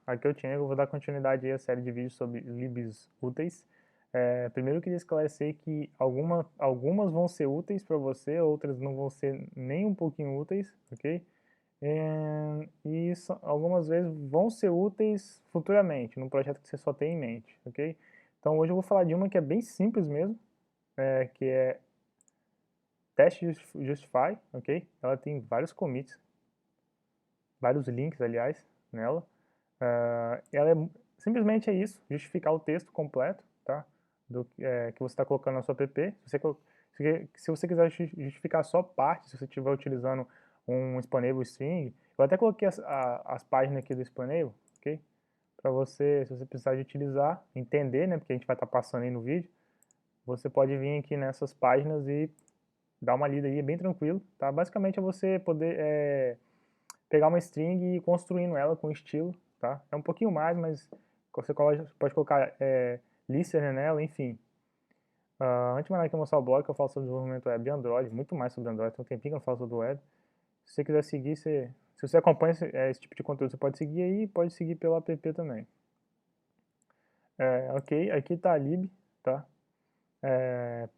Aqui eu tinha, eu vou dar continuidade aí à série de vídeos sobre libs úteis. Primeiro eu queria esclarecer que algumas vão ser úteis para você, outras não vão ser nem um pouquinho úteis, ok? Algumas vezes vão ser úteis futuramente, num projeto que você só tem em mente, ok? Então hoje eu vou falar de uma que é bem simples mesmo, que é Test Justify, ok? Ela tem vários commits, vários links, aliás, nela. Ela simplesmente é isso, justificar o texto completo, tá? Que você está colocando na sua app. Se você quiser justificar só parte, se você estiver utilizando um expanable string, eu até coloquei as páginas aqui do expanable, ok? Para você, se você precisar de utilizar, entender, né? Porque a gente vai estar passando aí no vídeo, você pode vir aqui nessas páginas e dar uma lida aí, é bem tranquilo, tá? Basicamente é você poder pegar uma string e ir construindo ela com estilo, tá? É um pouquinho mais, mas você pode colocar listener nela, enfim. Antes de mais nada que eu mostrar o blog, que eu falo sobre desenvolvimento web e Android, muito mais sobre Android, tem um tempinho que eu falo sobre web. Se você quiser seguir, se você acompanha esse tipo de conteúdo, você pode seguir aí, pode seguir pelo app também. Ok, aqui está a lib, tá?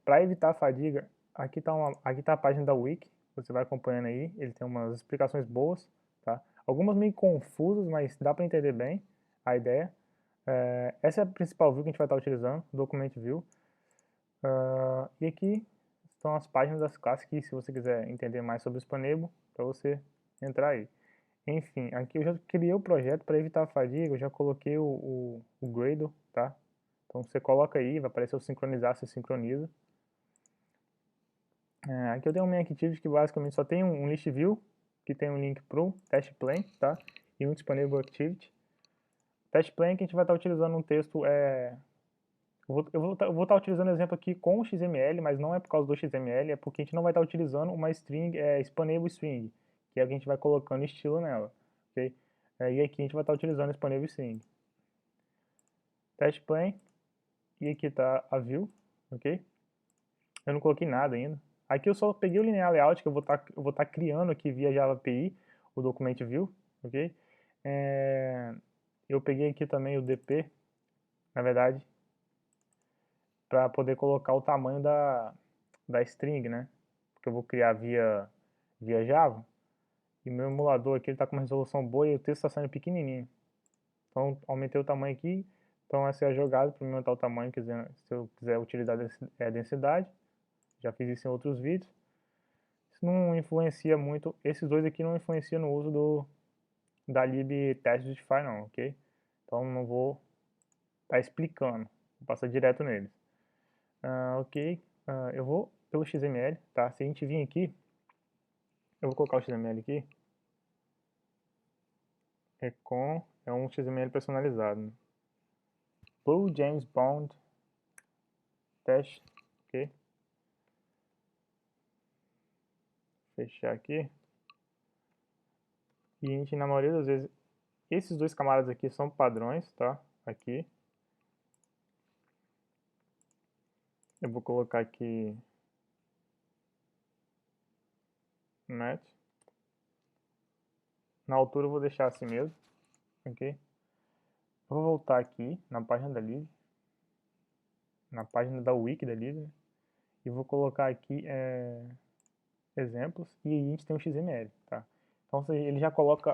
Para evitar a fadiga, aqui tá a página da Wiki, você vai acompanhando aí, ele tem umas explicações boas, tá? Algumas meio confusas, mas dá para entender bem a ideia. Essa é a principal view que a gente vai estar utilizando, Document View. E aqui estão as páginas das classes que, se você quiser entender mais sobre o Expanable, para você entrar aí. Enfim, aqui eu já criei o projeto para evitar a fadiga, eu já coloquei o Gradle, tá? Então você coloca aí, vai aparecer o sincronizar, você sincroniza. Aqui eu tenho um main activity que basicamente só tem um list view, que tem um link pro test plan, tá? E um expanable activity. Test plan que a gente vai estar utilizando um texto, eu vou estar utilizando exemplo aqui com o XML, mas não é por causa do XML, é porque a gente não vai estar utilizando uma string, expanable string, que é o que a gente vai colocando estilo nela, ok? E aqui a gente vai estar utilizando expanable string. Test plan, e aqui está a view, ok? Eu não coloquei nada ainda. Aqui eu só peguei o linear layout que eu vou estar criando aqui via Java API, o document view, ok? Eu peguei aqui também o DP, na verdade, para poder colocar o tamanho da string, né? Porque eu vou criar via Java, e meu emulador aqui está com uma resolução boa e o texto está saindo pequenininho. Então, aumentei o tamanho aqui, então essa é a jogada para aumentar o tamanho, se eu quiser utilizar a densidade. Já fiz isso em outros vídeos. Isso não influencia muito, esses dois aqui não influenciam no uso da lib test justify não, ok? Então não vou estar explicando, vou passar direto neles. Ok, eu vou pelo XML, tá? Se a gente vir aqui, eu vou colocar o XML aqui, é um XML personalizado, né? Blue James Bond test, ok? Fechar aqui. E a gente, na maioria das vezes, esses dois camaradas aqui são padrões, tá? Aqui. Eu vou colocar aqui match. Na altura eu vou deixar assim mesmo, ok? Eu vou voltar aqui na página da lib, na página da wiki da lib, né? E vou colocar aqui exemplos, e aí a gente tem o XML, tá? Então ele já coloca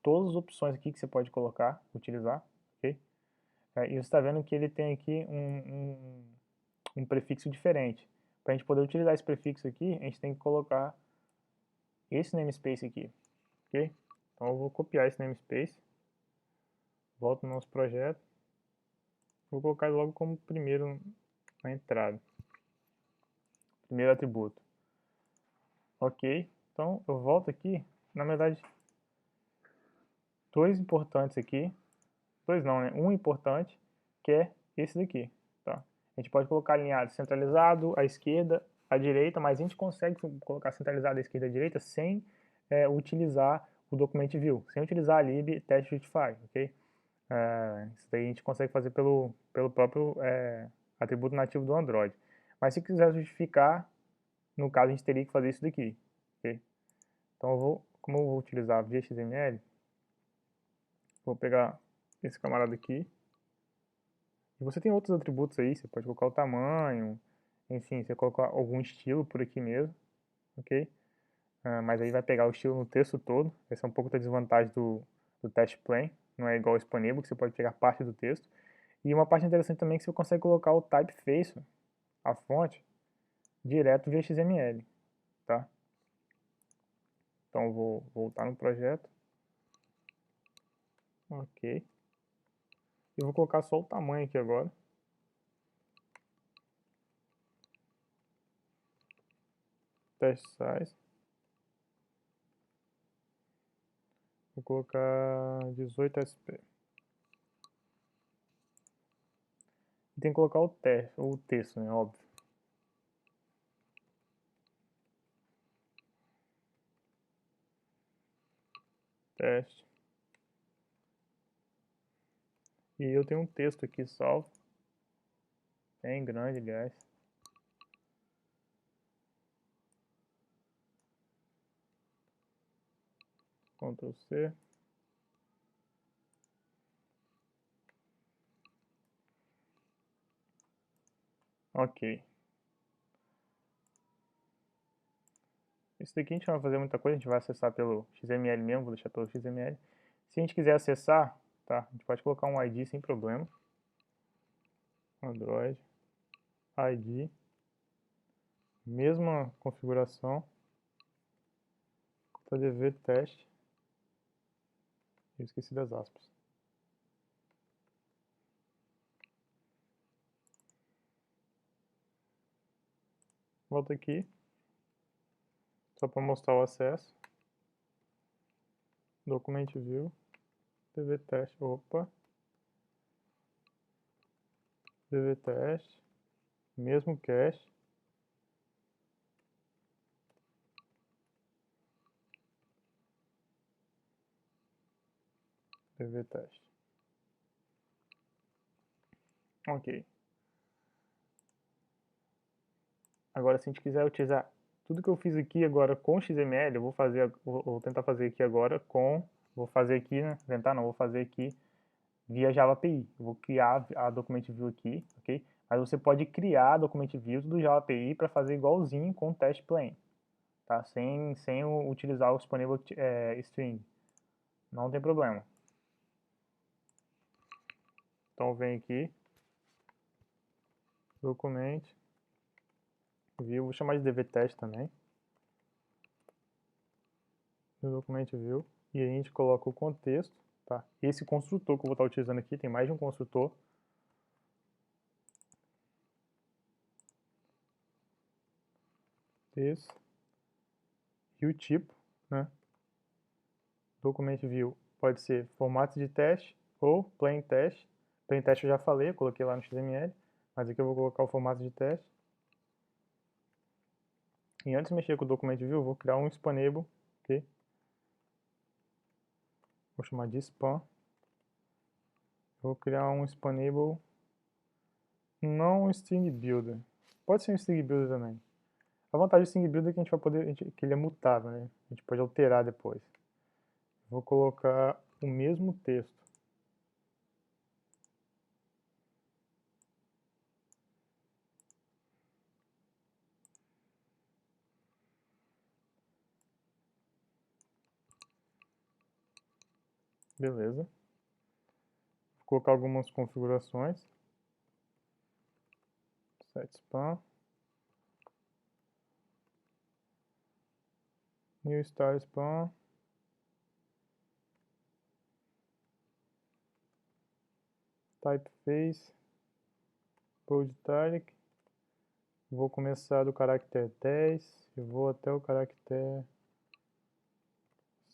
todas as opções aqui que você pode colocar, utilizar, ok? E você está vendo que ele tem aqui um prefixo diferente. Para a gente poder utilizar esse prefixo aqui, a gente tem que colocar esse namespace aqui, ok? Então eu vou copiar esse namespace, volto no nosso projeto, vou colocar ele logo como primeiro na entrada, primeiro atributo. Ok, então eu volto aqui, na verdade, dois importantes aqui, dois não, né? Um importante, que é esse daqui, tá? A gente pode colocar alinhado centralizado à esquerda, à direita, mas a gente consegue colocar centralizado à esquerda e à direita sem utilizar o document view, sem utilizar a lib test justify, ok? Isso daí a gente consegue fazer pelo próprio atributo nativo do Android. Mas se quiser justificar, no caso a gente teria que fazer isso daqui, ok? Então como eu vou utilizar via XML, Vou pegar esse camarada aqui. E você tem outros atributos aí, você pode colocar o tamanho, enfim, você colocar algum estilo por aqui mesmo, ok? Mas aí vai pegar o estilo no texto todo. Essa é um pouco da desvantagem do test plain, não é igual ao Expanable, que você pode pegar parte do texto. E uma parte interessante também é que você consegue colocar o typeface, a fonte, direto via XML, tá? Então eu vou voltar no projeto. Ok. E vou colocar só o tamanho aqui agora. Test size. Vou colocar 18 SP. E tem que colocar o texto, né? Óbvio. Teste. E eu tenho um texto aqui salvo. Bem grande, aliás. Ctrl C. Ok. Isso daqui a gente não vai fazer muita coisa, a gente vai acessar pelo XML mesmo, vou deixar pelo XML. Se a gente quiser acessar, tá? A gente pode colocar um ID sem problema. Android, ID, mesma configuração. CTRL-V teste. Eu esqueci das aspas. Volta aqui. Só para mostrar o acesso. Document View. DV teste. Opa. DV teste. Mesmo cache. DV teste. Ok. Agora, se a gente quiser utilizar tudo que eu fiz aqui agora com XML, eu vou tentar fazer aqui agora vou fazer aqui, né? Tentar não, vou fazer aqui via Java API. Eu vou criar a Document View aqui, ok? Mas você pode criar a Document View do Java API para fazer igualzinho com o test plain, tá? Sem utilizar o Expanable String. Não tem problema. Então vem aqui, Document View, vou chamar de dvTest também. No Document View, e a gente coloca o contexto, tá? Esse construtor que eu vou estar utilizando aqui, tem mais de um construtor. Esse. E o tipo, né? Document View pode ser formato de teste ou plain test. Plain test eu já falei, eu coloquei lá no XML, mas aqui eu vou colocar o formato de teste. E antes de mexer com o Document View, eu vou criar um Expanable, ok? Vou chamar de Span. Vou criar um Expanable, não um String Builder. Pode ser um String Builder também. A vantagem do String Builder é que a gente vai poder, que ele é mutável, né? A gente pode alterar depois. Vou colocar o mesmo texto. Beleza. Vou colocar algumas configurações. Set span. New style span. Typeface. Bold italic. Vou começar do caractere 10 e vou até o caractere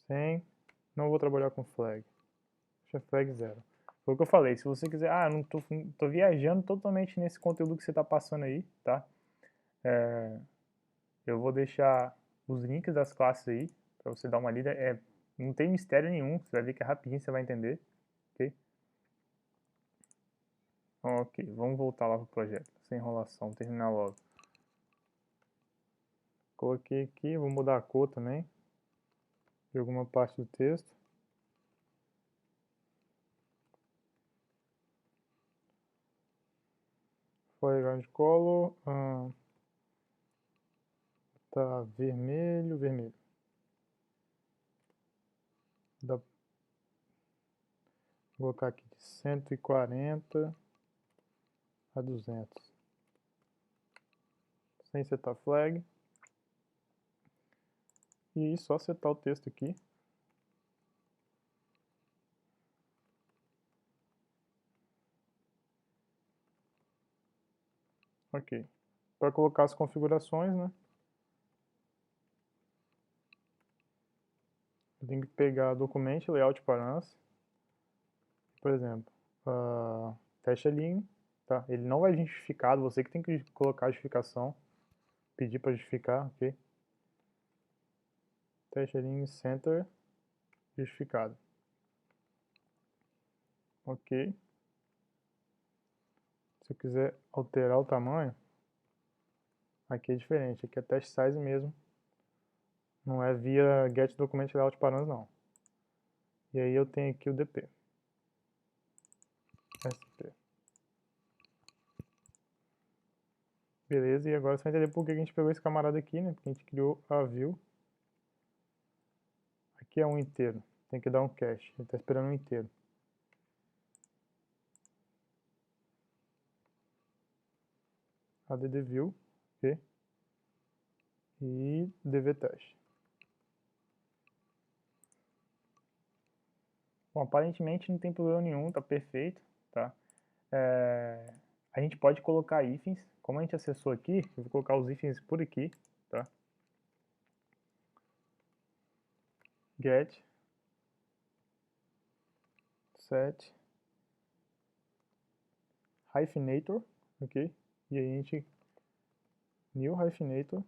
100. Não vou trabalhar com flag. Deixa flag 0. Foi o que eu falei. Se você quiser... Ah, não tô viajando totalmente nesse conteúdo que você está passando aí, tá? Eu vou deixar os links das classes aí, para você dar uma lida. Não tem mistério nenhum, você vai ver que é rapidinho, você vai entender. Ok? Ok, vamos voltar lá pro projeto. Sem enrolação, terminar logo. Coloquei aqui, vou mudar a cor também de alguma parte do texto. Foreground color, tá vermelho, vermelho. Vou colocar aqui de 140 a 200. Sem setar flag. E só setar o texto aqui. Ok. Para colocar as configurações, né? Eu tenho que pegar documento, layout params. Por exemplo, teste align, tá? Ele não vai vir justificado, você que tem que colocar a justificação. Pedir para justificar, ok? Teste align center justificado. Ok. Se eu quiser alterar o tamanho, aqui é diferente, aqui é test size mesmo. Não é via get document layout params não. E aí eu tenho aqui o DP. SP. Beleza, e agora você vai entender por que a gente pegou esse camarada aqui, né? Porque a gente criou a view. Aqui é um inteiro, tem que dar um cache, ele está esperando um inteiro. Add view, ok? E dvTest. Bom, aparentemente não tem problema nenhum, tá perfeito, tá? A gente pode colocar ifs, como a gente acessou aqui, eu vou colocar os ifs por aqui, tá? Get, set, hyphenator, ok? E aí a gente, new hyphenator,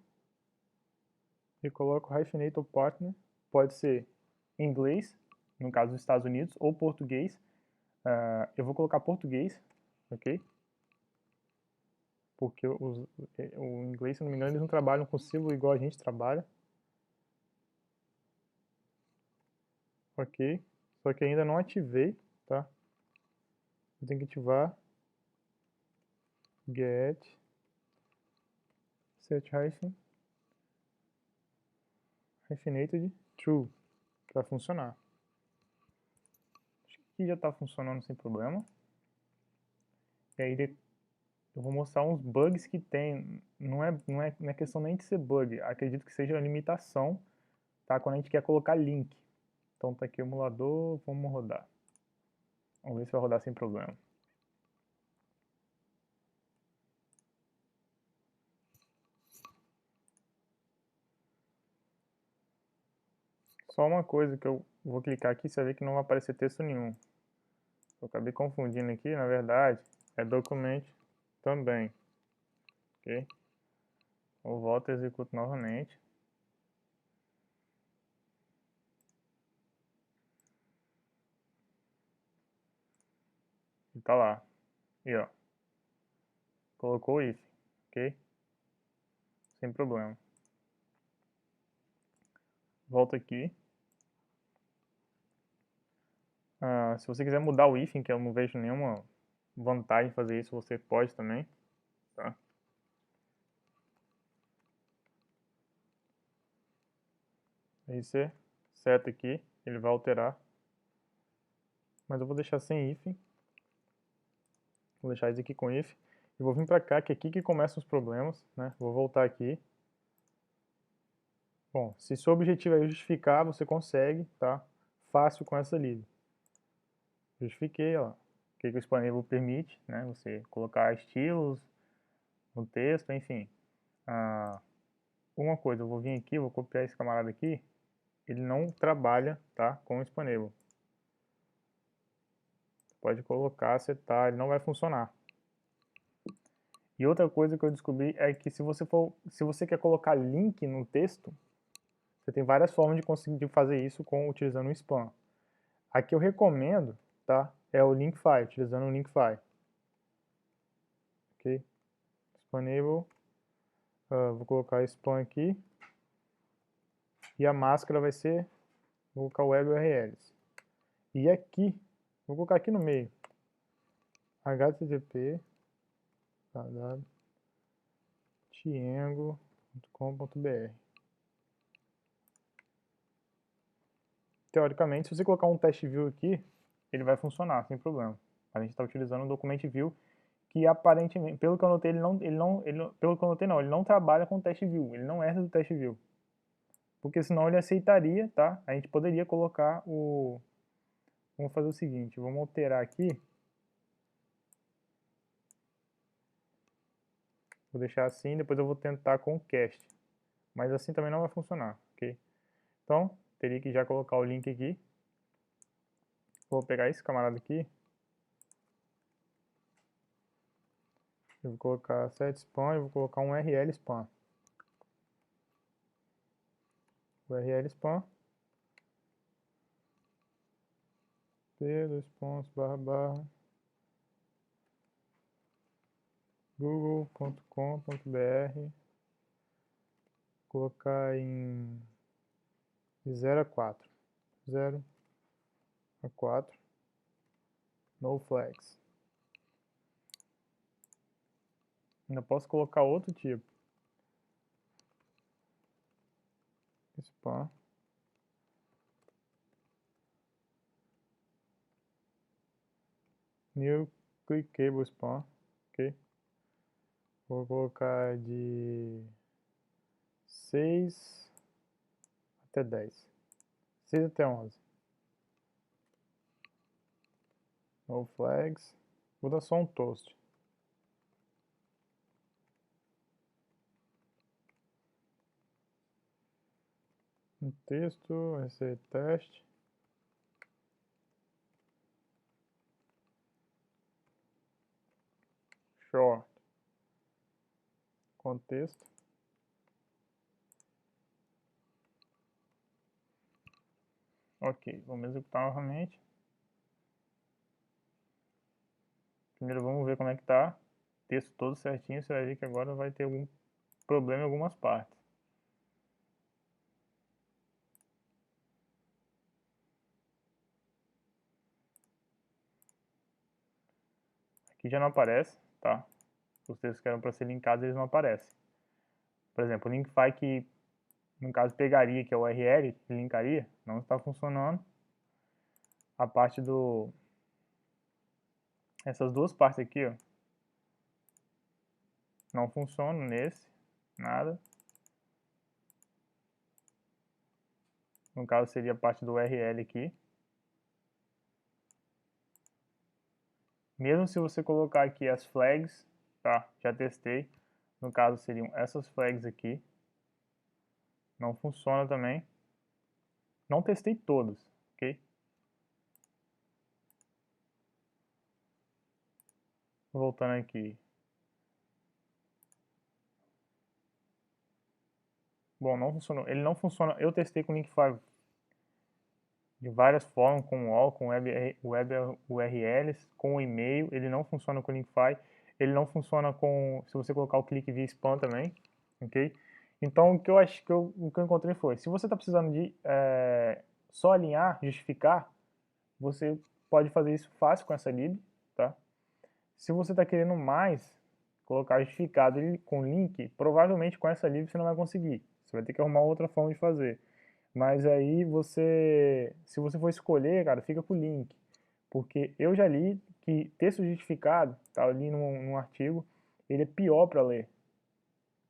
e coloca o hyphenator partner, pode ser em inglês, no caso dos Estados Unidos, ou português. Eu vou colocar português, ok? Porque o inglês, se não me engano, eles não trabalham com símbolo igual a gente trabalha. Ok? Só que ainda não ativei, tá? Eu tenho que ativar get set hyphenated true para funcionar. Acho que aqui já está funcionando sem problema. E aí eu vou mostrar uns bugs que tem. Não é questão nem de ser bug. Acredito que seja uma limitação, tá? Quando a gente quer colocar link. Então tá aqui o emulador, vamos rodar. Vamos ver se vai rodar sem problema. Só uma coisa que eu vou clicar aqui, você vai ver que não vai aparecer texto nenhum. Eu acabei confundindo aqui, na verdade, é document também. Ok? Eu volto e executo novamente. E tá lá. E ó. Colocou o if. Ok? Sem problema. Volto aqui. Se você quiser mudar o if, que eu não vejo nenhuma vantagem em fazer isso, você pode também. Tá? Aí você seta aqui, ele vai alterar. Mas eu vou deixar sem if. Vou deixar isso aqui com if. E vou vir para cá, que é aqui que começam os problemas, né? Vou voltar aqui. Bom, se seu objetivo é justificar, você consegue, tá? Fácil com essa lib. Justifiquei, ó. O que o Expanable permite, né? Você colocar estilos no texto, enfim. Uma coisa, eu vou vir aqui, vou copiar esse camarada aqui. Ele não trabalha, tá? Com o Expanable. Pode colocar, setar, ele não vai funcionar. E outra coisa que eu descobri é que se você quer colocar link no texto, você tem várias formas de conseguir fazer isso utilizando o spam. Aqui eu recomendo, tá? É o Linkify, utilizando o Linkify. Ok? Expanable. Vou colocar spam aqui. E a máscara vai ser, vou colocar web URLs. E aqui, vou colocar aqui no meio. HTTP www.tiengo.com.br. Teoricamente, se você colocar um teste view aqui, ele vai funcionar sem problema. A gente está utilizando o document view, que aparentemente, pelo que eu notei, ele não trabalha com teste view, ele não herda do teste view. Porque senão ele aceitaria, tá? A gente poderia colocar o... Vamos fazer o seguinte, vamos alterar aqui. Vou deixar assim, depois eu vou tentar com o cast. Mas assim também não vai funcionar, ok? Então, teria que já colocar o link aqui. Vou pegar esse camarada aqui. Eu vou colocar set span e vou colocar um URL span. URL span. p:// google.com.br. Colocar em 0 a 4. 0 a 4. No flags. Ainda posso colocar outro tipo. Span. New clickable span. Ok. Vou colocar de 6 até 10. 6 até 11. No flags. Vou dar só um toast. Um texto, esse teste. Short. Contexto. Ok, vamos executar novamente. Primeiro vamos ver como é que tá. Texto todo certinho, você vai ver que agora vai ter algum problema em algumas partes. Aqui já não aparece, tá? Os textos que eram para ser linkados, eles não aparecem. Por exemplo, o linkify que, no caso, pegaria, que é o URL, que linkaria, não está funcionando. A parte do... Essas duas partes aqui, ó, não funcionam nesse, nada. No caso, seria a parte do URL aqui. Mesmo se você colocar aqui as flags, tá? Já testei. No caso, seriam essas flags aqui. Não funciona também. Não testei todas, ok? Voltando aqui. Bom, não funcionou. Ele não funciona. Eu testei com o Linkify de várias formas, com o com web URLs, com o e-mail. Ele não funciona com o Linkify. Ele não funciona com, se você colocar o clique via spam também, ok? Então, o que eu acho que o que eu encontrei foi, se você está precisando de só alinhar, justificar, você pode fazer isso fácil com essa lib, tá? Se você está querendo mais, colocar justificado com link, provavelmente com essa lib você não vai conseguir. Você vai ter que arrumar outra forma de fazer. Mas aí você, se você for escolher, cara, fica com o link. Porque eu já li que texto justificado, tá ali num artigo, ele é pior para ler.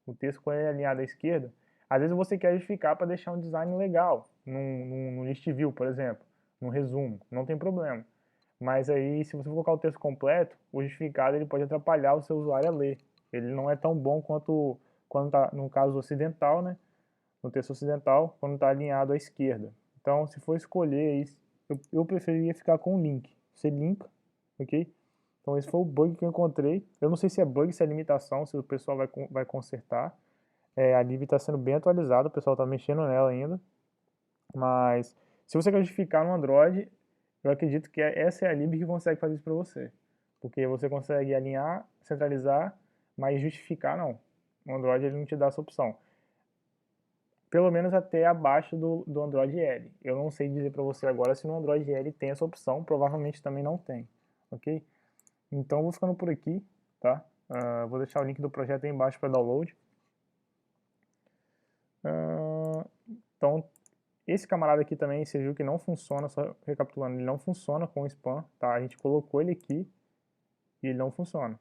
O texto com ele alinhado à esquerda, às vezes você quer justificar para deixar um design legal, num list view, por exemplo, num resumo, não tem problema. Mas aí, se você colocar o texto completo, o justificado ele pode atrapalhar o seu usuário a ler. Ele não é tão bom quanto quando está no caso ocidental, né? No texto ocidental, quando está alinhado à esquerda. Então, se for escolher, eu preferiria ficar com o link. Você linka, ok? Então, esse foi o bug que eu encontrei. Eu não sei se é bug, se é limitação, se o pessoal vai consertar. A lib está sendo bem atualizada, o pessoal está mexendo nela ainda. Mas, se você quer justificar no Android, eu acredito que essa é a lib que consegue fazer isso para você. Porque você consegue alinhar, centralizar, mas justificar não. O Android ele não te dá essa opção. Pelo menos até abaixo do Android L. Eu não sei dizer para você agora se no Android L tem essa opção, provavelmente também não tem, ok? Então vou ficando por aqui, tá? Vou deixar o link do projeto aí embaixo para download. Então, esse camarada aqui também, você viu que não funciona, só recapitulando, ele não funciona com spam, tá? A gente colocou ele aqui e ele não funciona.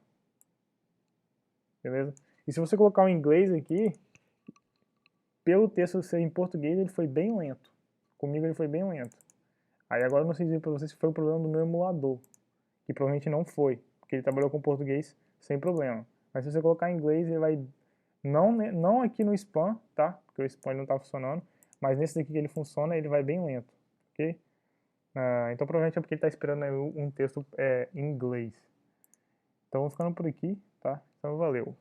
Beleza? E se você colocar o inglês aqui, pelo texto ser em português, ele foi bem lento. Comigo ele foi bem lento. Aí agora eu não sei dizer para vocês se foi o problema do meu emulador, que provavelmente não foi, porque ele trabalhou com português sem problema. Mas se você colocar em inglês, ele vai não aqui no spam, tá? Porque o spam não está funcionando, mas nesse daqui que ele funciona, ele vai bem lento, ok? Então provavelmente é porque ele está esperando um texto em inglês. Então vou ficando por aqui, tá? Então valeu.